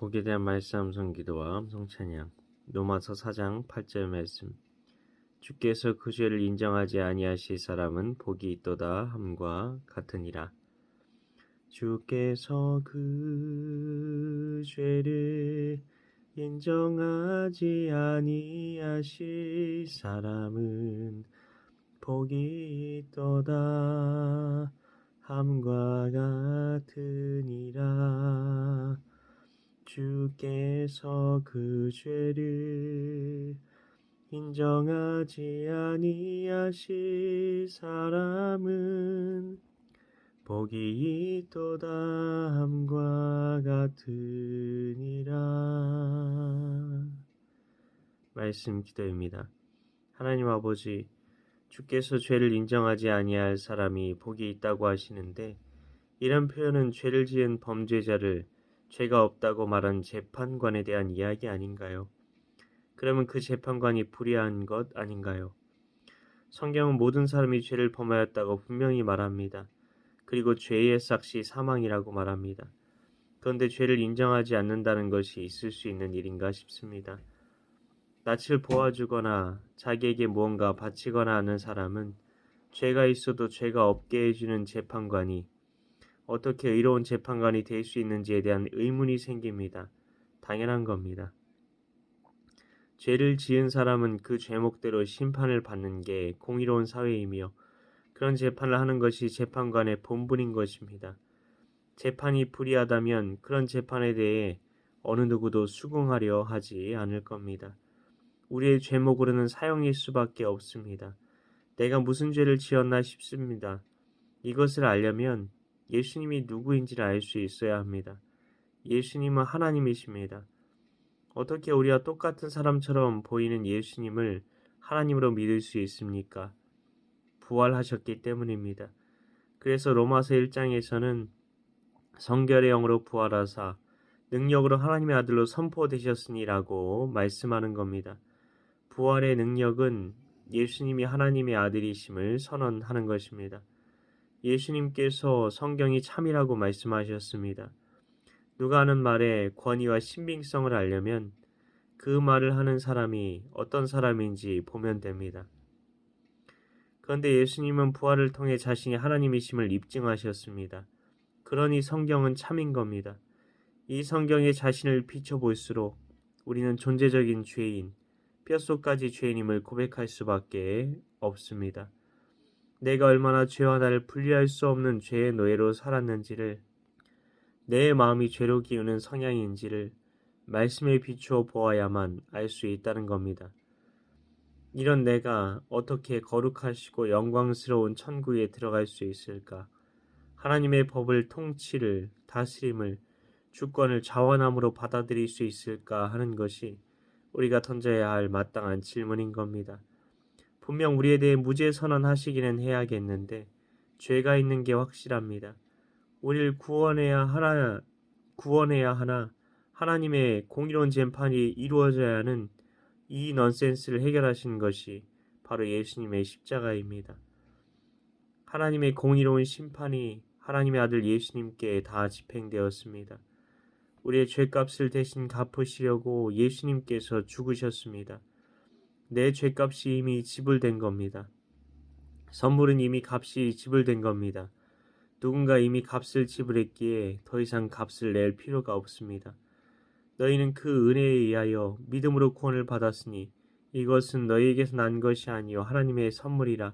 복에 대한 말씀 암송 기도와 암송 찬양. 로마서 4장 8절 말씀. 주께서 그 죄를 인정하지 아니하실 사람은 복이 있도다 함과 같으니라. 주께서 그 죄를 인정하지 아니하실 사람은 복이 있도다 함과 같으니라. 주께서 그 죄를 인정하지 아니하실 사람은 복이 있도다 함과 같으니라. 말씀 기도입니다. 하나님 아버지, 주께서 죄를 인정하지 아니할 사람이 복이 있다고 하시는데, 이런 표현은 죄를 지은 범죄자를 죄가 없다고 말한 재판관에 대한 이야기 아닌가요? 그러면 그 재판관이 불의한 것 아닌가요? 성경은 모든 사람이 죄를 범하였다고 분명히 말합니다. 그리고 죄의 삭시 사망이라고 말합니다. 그런데 죄를 인정하지 않는다는 것이 있을 수 있는 일인가 싶습니다. 낯을 보아주거나 자기에게 무언가 바치거나 하는 사람은 죄가 있어도 죄가 없게 해주는 재판관이 어떻게 의로운 재판관이 될 수 있는지에 대한 의문이 생깁니다. 당연한 겁니다. 죄를 지은 사람은 그 죄목대로 심판을 받는 게 공의로운 사회이며 그런 재판을 하는 것이 재판관의 본분인 것입니다. 재판이 불의하다면 그런 재판에 대해 어느 누구도 수긍하려 하지 않을 겁니다. 우리의 죄목으로는 사형일 수밖에 없습니다. 내가 무슨 죄를 지었나 싶습니다. 이것을 알려면 예수님이 누구인지를 알 수 있어야 합니다. 예수님은 하나님이십니다. 어떻게 우리와 똑같은 사람처럼 보이는 예수님을 하나님으로 믿을 수 있습니까? 부활하셨기 때문입니다. 그래서 로마서 1장에서는 성결의 영으로 부활하사 능력으로 하나님의 아들로 선포되셨으니라고 말씀하는 겁니다. 부활의 능력은 예수님이 하나님의 아들이심을 선언하는 것입니다. 예수님께서 성경이 참이라고 말씀하셨습니다. 누가 하는 말의 권위와 신빙성을 알려면 그 말을 하는 사람이 어떤 사람인지 보면 됩니다. 그런데 예수님은 부활을 통해 자신이 하나님이심을 입증하셨습니다. 그러니 성경은 참인 겁니다. 이 성경에 자신을 비춰볼수록 우리는 존재적인 죄인, 뼛속까지 죄인임을 고백할 수밖에 없습니다. 내가 얼마나 죄와 나를 분리할 수 없는 죄의 노예로 살았는지를, 내 마음이 죄로 기우는 성향인지를 말씀에 비추어 보아야만 알 수 있다는 겁니다. 이런 내가 어떻게 거룩하시고 영광스러운 천국에 들어갈 수 있을까? 하나님의 법을, 통치를, 다스림을, 주권을 자원함으로 받아들일 수 있을까 하는 것이 우리가 던져야 할 마땅한 질문인 겁니다. 분명 우리에 대해 무죄 선언하시기는 해야겠는데 죄가 있는 게 확실합니다. 우리를 구원해야 하나 하나님의 공의로운 재판이 이루어져야 하는 이 넌센스를 해결하신 것이 바로 예수님의 십자가입니다. 하나님의 공의로운 심판이 하나님의 아들 예수님께 다 집행되었습니다. 우리의 죄값을 대신 갚으시려고 예수님께서 죽으셨습니다. 내 죄값이 이미 지불된 겁니다. 선물은 이미 값이 지불된 겁니다. 누군가 이미 값을 지불했기에 더 이상 값을 낼 필요가 없습니다. 너희는 그 은혜에 의하여 믿음으로 구원을 받았으니 이것은 너희에게서 난 것이 아니요 하나님의 선물이라.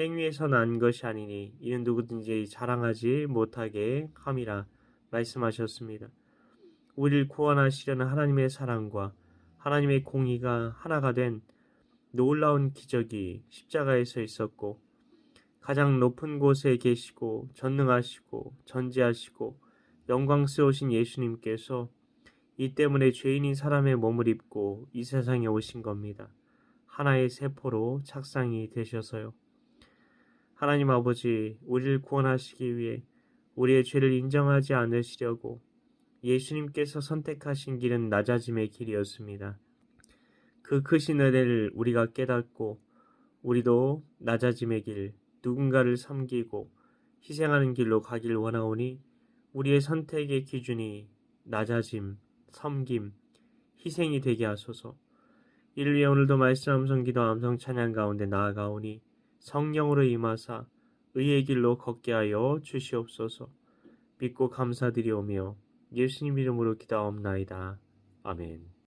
행위에서 난 것이 아니니 이는 누구든지 자랑하지 못하게 함이라 말씀하셨습니다. 우리를 구원하시려는 하나님의 사랑과 하나님의 공의가 하나가 된 놀라운 기적이 십자가에서 있었고, 가장 높은 곳에 계시고 전능하시고 전지하시고 영광스러우신 예수님께서 이 때문에 죄인인 사람의 몸을 입고 이 세상에 오신 겁니다. 하나의 세포로 착상이 되셔서요. 하나님 아버지, 우리를 구원하시기 위해 우리의 죄를 인정하지 않으시려고 예수님께서 선택하신 길은 낮아짐의 길이었습니다. 그 크신 은혜를 우리가 깨닫고 우리도 낮아짐의 길, 누군가를 섬기고 희생하는 길로 가길 원하오니 우리의 선택의 기준이 낮아짐, 섬김, 희생이 되게 하소서. 이를 위해 오늘도 말씀 암송 기도 암송 찬양 가운데 나아가오니 성령으로 임하사 의의 길로 걷게 하여 주시옵소서. 믿고 감사드리오며 예수님 이름으로 기도하옵나이다. 아멘.